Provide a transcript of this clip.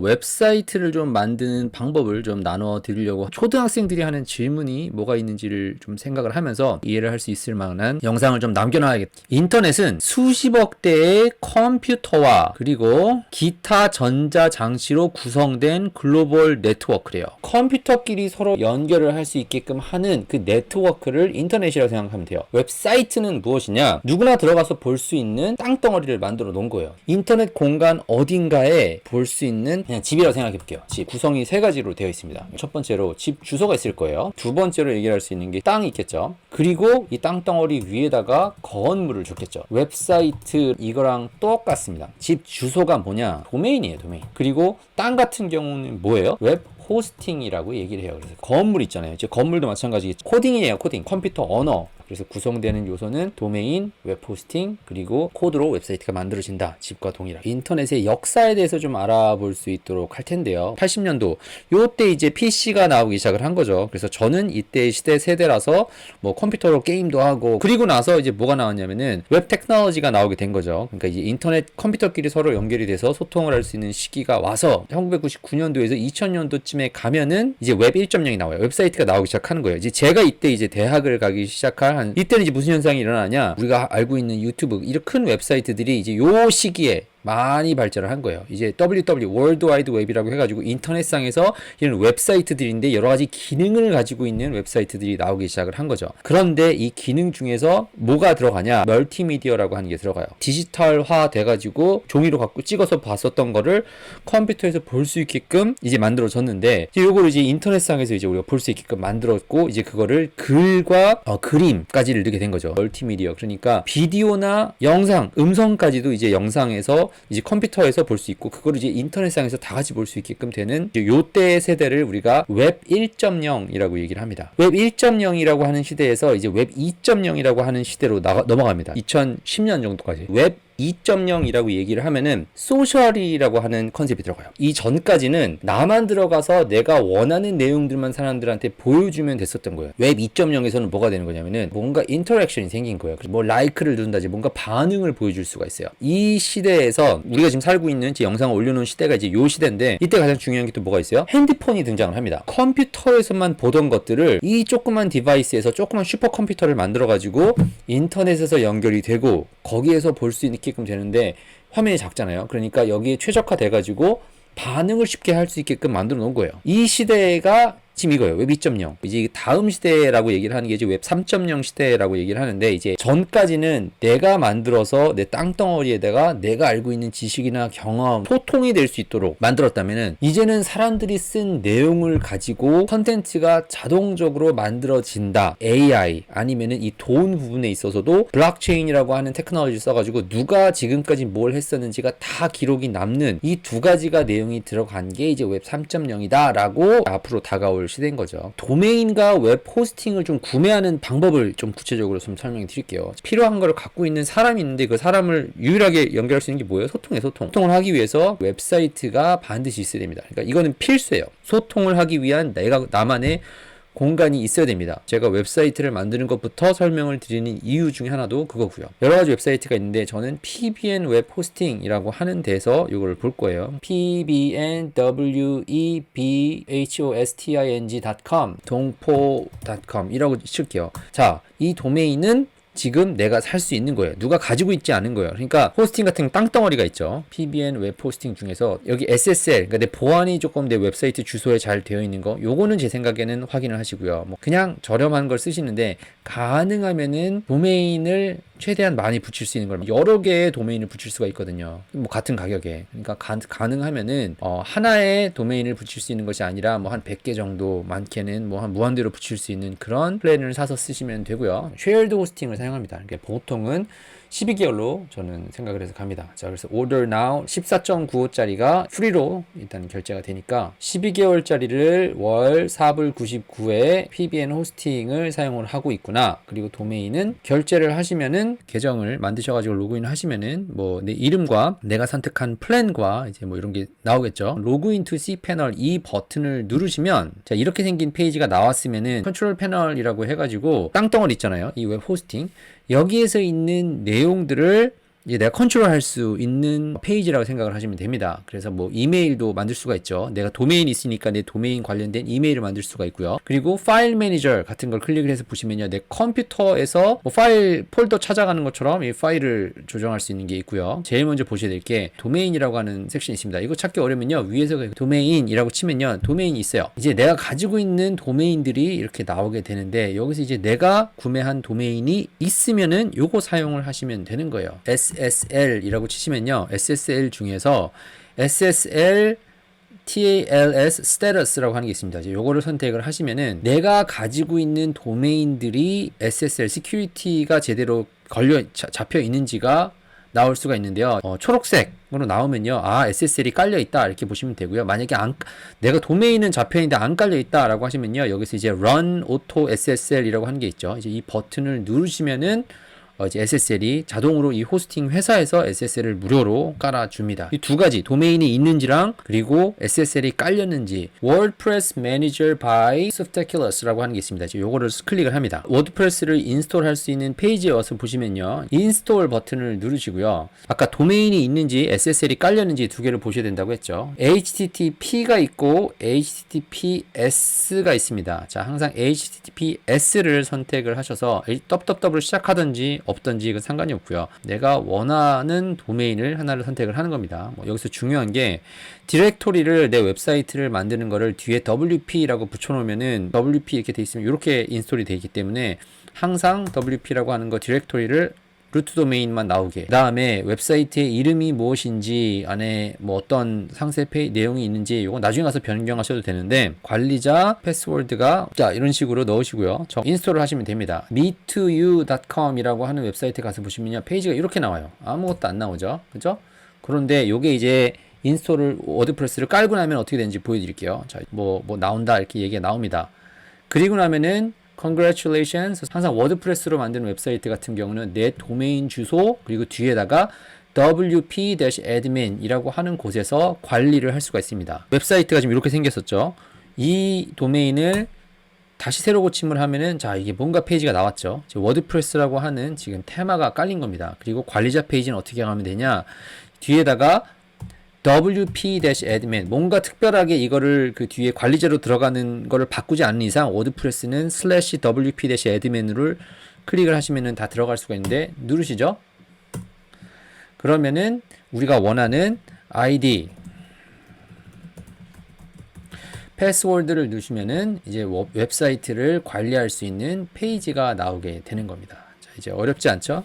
웹사이트를 좀 만드는 방법을 좀 나눠 드리려고 초등학생들이 하는 질문이 뭐가 있는지를 좀 생각을 하면서 이해를 할 수 있을 만한 영상을 좀 남겨놔야겠다. 인터넷은 수십억 대의 컴퓨터와 그리고 기타 전자 장치로 구성된 글로벌 네트워크래요. 컴퓨터끼리 서로 연결을 할 수 있게끔 하는 그 네트워크를 인터넷이라고 생각하면 돼요. 웹사이트는 무엇이냐? 누구나 들어가서 볼 수 있는 땅덩어리를 만들어 놓은 거예요. 인터넷 공간 어딘가에 볼 수 있는 그냥 집이라고 생각해 볼게요. 집 구성이 세 가지로 되어 있습니다. 첫 번째로 집 주소가 있을 거예요. 두 번째로 얘기할 수 있는 게 땅이 있겠죠. 그리고 이 땅덩어리 위에다가 건물을 줬겠죠. 웹사이트 이거랑 똑같습니다. 집 주소가 뭐냐? 도메인이에요, 도메인. 그리고 땅 같은 경우는 뭐예요? 웹 호스팅이라고 얘기를 해요. 그래서 건물 있잖아요. 이제 건물도 마찬가지 코딩이에요. 코딩. 컴퓨터 언어. 그래서 구성되는 요소는 도메인, 웹 호스팅, 그리고 코드로 웹사이트가 만들어진다. 집과 동일하게. 인터넷의 역사에 대해서 좀 알아볼 수 있도록 할 텐데요. 80년도 요때 이제 PC가 나오기 시작을 한 거죠. 그래서 저는 이때 시대 세대라서 뭐 컴퓨터로 게임도 하고 그리고 나서 이제 뭐가 나왔냐면은 웹 테크놀로지가 나오게 된 거죠. 그러니까 이제 인터넷 컴퓨터끼리 서로 연결이 돼서 소통을 할 수 있는 시기가 와서 1999년도에서 2000년도쯤에 가면은 이제 웹 1.0이 나와요. 웹사이트가 나오기 시작하는 거예요. 이제 제가 이때 이제 대학을 가기 시작할 이때는 이제 무슨 현상이 일어나냐? 우리가 알고 있는 유튜브 이런 큰 웹사이트들이 이제 요 시기에 많이 발전을 한 거예요. 이제 WW 월드 와이드 웹이라고 해가지고 인터넷상에서 이런 웹사이트들인데 여러 가지 기능을 가지고 있는 웹사이트들이 나오기 시작을 한 거죠. 그런데 이 기능 중에서 뭐가 들어가냐? 멀티미디어라고 하는 게 들어가요. 디지털화 돼가지고 종이로 갖고 찍어서 봤었던 거를 컴퓨터에서 볼 수 있게끔 이제 만들어졌는데 이제 요거를 이제 인터넷상에서 이제 우리가 볼 수 있게끔 만들었고 이제 그거를 글과 그림까지를 넣게 된 거죠. 멀티미디어. 그러니까 비디오나 영상, 음성까지도 이제 영상에서 이제 컴퓨터에서 볼 수 있고 그거를 이제 인터넷상에서 다 같이 볼 수 있게끔 되는 요때 세대를 우리가 웹 1.0이라고 얘기를 합니다. 웹 1.0이라고 하는 시대에서 이제 웹 2.0이라고 하는 시대로 넘어갑니다. 2010년 정도까지. 웹 2.0이라고 얘기를 하면은 소셜이라고 하는 컨셉이 들어가요. 이 전까지는 나만 들어가서 내가 원하는 내용들만 사람들한테 보여주면 됐었던 거예요. 웹 2.0에서는 뭐가 되는 거냐면은 뭔가 인터랙션이 생긴 거예요. 그래서 뭐 라이크를 누른다지 뭔가 반응을 보여줄 수가 있어요. 이 시대에서 우리가 지금 살고 있는 제 영상을 올려놓은 시대가 이제 요 시대인데 이때 가장 중요한 게 또 뭐가 있어요? 핸드폰이 등장을 합니다. 컴퓨터에서만 보던 것들을 이 조그만 디바이스에서 조그만 슈퍼컴퓨터를 만들어가지고 인터넷에서 연결이 되고 거기에서 볼 수 있게끔 되는데 화면이 작잖아요. 그러니까 여기에 최적화돼가지고 반응을 쉽게 할 수 있게끔 만들어 놓은 거예요. 이 시대가 지금 이거예요. 웹 2.0. 이제 다음 시대라고 얘기를 하는 게 이제 웹 3.0 시대라고 얘기를 하는데 이제 전까지는 내가 만들어서 내 땅덩어리에다가 내가 알고 있는 지식이나 경험, 소통이 될 수 있도록 만들었다면은 이제는 사람들이 쓴 내용을 가지고 컨텐츠가 자동적으로 만들어진다. AI 아니면은 이 돈 부분에 있어서도 블록체인이라고 하는 테크놀로지를 써가지고 누가 지금까지 뭘 했었는지가 다 기록이 남는 이 두 가지가 내용이 들어간 게 이제 웹 3.0이다 라고 앞으로 다가올 시대인 거죠. 도메인과 웹 호스팅을 좀 구매하는 방법을 좀 구체적으로 좀 설명해 드릴게요. 필요한 거를 갖고 있는 사람이 있는데 그 사람을 유일하게 연결할 수 있는 게 뭐예요? 소통이에요, 소통. 소통을 하기 위해서 웹사이트가 반드시 있어야 됩니다. 그러니까 이거는 필수예요. 소통을 하기 위한 나만의 공간이 있어야 됩니다. 제가 웹사이트를 만드는 것부터 설명을 드리는 이유 중에 하나도 그거고요. 여러 가지 웹사이트가 있는데 저는 PBN 웹 호스팅이라고 하는 데서 이걸 볼 거예요. pbnwebhosting.com 동포.com 이라고 칠게요. 자, 이 도메인은 지금 내가 살 수 있는 거예요. 누가 가지고 있지 않은 거예요. 그러니까 호스팅 같은 땅덩어리가 있죠. PBN 웹 호스팅 중에서 여기 SSL, 그러니까 내 보안이 조금 내 웹사이트 주소에 잘 되어 있는 거, 요거는 제 생각에는 확인을 하시고요. 뭐 그냥 저렴한 걸 쓰시는데 가능하면은 도메인을 최대한 많이 붙일 수 있는 걸 여러 개의 도메인을 붙일 수가 있거든요. 뭐 같은 가격에. 그러니까 가능하면은 하나의 도메인을 붙일 수 있는 것이 아니라 뭐 한 100개 정도, 많게는 뭐 한 무한대로 붙일 수 있는 그런 플랜을 사서 쓰시면 되고요. 쉐어드 호스팅을 사용합니다. 그러니까 보통은 12개월로 저는 생각을 해서 갑니다. 자, 그래서 order now 14.95짜리가 프리로 일단 결제가 되니까 12개월짜리를 월 4불 99에 PBN 호스팅을 사용을 하고 있구나. 그리고 도메인은 결제를 하시면은 계정을 만드셔가지고 로그인 하시면은 뭐 내 이름과 내가 선택한 플랜과 이제 뭐 이런 게 나오겠죠. 로그인 to cPanel 이 버튼을 누르시면 자, 이렇게 생긴 페이지가 나왔으면은 컨트롤 패널이라고 해가지고 땅덩어리 있잖아요. 이 웹 호스팅. 여기에서 있는 내용들을 이제 내가 컨트롤할 수 있는 페이지라고 생각을 하시면 됩니다. 그래서 뭐 이메일도 만들 수가 있죠. 내가 도메인이 있으니까 내 도메인 관련된 이메일을 만들 수가 있고요. 그리고 파일 매니저 같은 걸 클릭을 해서 보시면요, 내 컴퓨터에서 뭐 파일 폴더 찾아가는 것처럼 이 파일을 조정할 수 있는 게 있고요. 제일 먼저 보셔야 될 게 도메인이라고 하는 섹션이 있습니다. 이거 찾기 어려면요, 위에서 도메인이라고 치면요, 도메인이 있어요. 이제 내가 가지고 있는 도메인들이 이렇게 나오게 되는데, 여기서 이제 내가 구매한 도메인이 있으면은 요거 사용을 하시면 되는 거예요. SSL이라고 치시면요, SSL 중에서 SSL TALS status라고 하는 게 있습니다. 이제 요거를 선택을 하시면은 내가 가지고 있는 도메인들이 SSL security가 제대로 잡혀 있는지가 나올 수가 있는데요. 초록색으로 나오면요, 아, SSL이 깔려 있다 이렇게 보시면 되고요. 만약에 내가 도메인은 잡혀 있는데 안 깔려 있다라고 하시면요, 여기서 이제 Run Auto SSL이라고 하는 게 있죠. 이제 이 버튼을 누르시면은 이제 SSL이 자동으로 이 호스팅 회사에서 SSL을 무료로 깔아줍니다. 이 두 가지, 도메인이 있는지랑 그리고 SSL이 깔렸는지, WordPress Manager by Softaculous라고 하는 게 있습니다. 이제 요거를 클릭을 합니다. 워드프레스를 인스톨할 수 있는 페이지에 와서 보시면요, 인스톨 버튼을 누르시고요. 아까 도메인이 있는지 SSL이 깔렸는지 두 개를 보셔야 된다고 했죠. HTTP가 있고 HTTPS가 있습니다. 자, 항상 HTTPS를 선택을 하셔서 www 시작하든지 없던지 이건 상관이 없고요. 내가 원하는 도메인을 하나를 선택을 하는 겁니다. 여기서 중요한 게 디렉토리를, 내 웹사이트를 만드는 거를 뒤에 WP라고 붙여놓으면은 WP 이렇게 돼 있으면 이렇게 인스톨이 되기 때문에 항상 WP라고 하는 거 디렉토리를 루트 도메인만 나오게, 그 다음에 웹사이트의 이름이 무엇인지, 안에 뭐 어떤 상세 내용이 있는지 이거 나중에 가서 변경하셔도 되는데, 관리자 패스워드가 자 이런 식으로 넣으시고요. 인스톨을 하시면 됩니다. me2u.com이라고 하는 웹사이트에 가서 보시면요, 페이지가 이렇게 나와요. 아무것도 안 나오죠, 그죠? 그런데 요게 이제 인스톨을, 워드프레스를 깔고 나면 어떻게 되는지 보여드릴게요. 자, 뭐 나온다 이렇게 얘기가 나옵니다. 그리고 나면은 Congratulations. 항상 워드프레스로 만든 웹사이트 같은 경우는 내 도메인 주소 그리고 뒤에다가 wp-admin이라고 하는 곳에서 관리를 할 수가 있습니다. 웹사이트가 지금 이렇게 생겼었죠. 이 도메인을 다시 새로 고침을 하면은, 자, 이게 뭔가 페이지가 나왔죠. 워드프레스라고 하는 지금 테마가 깔린 겁니다. 그리고 관리자 페이지는 어떻게 하면 되냐, 뒤에다가 wp-admin, 뭔가 특별하게 이거를 그 뒤에 관리자로 들어가는 거를 바꾸지 않는 이상 워드프레스는 /wp-admin을 클릭을 하시면은 다 들어갈 수가 있는데, 누르시죠. 그러면은 우리가 원하는 아이디, 패스워드를 넣으시면은 이제 웹사이트를 관리할 수 있는 페이지가 나오게 되는 겁니다. 자, 이제 어렵지 않죠?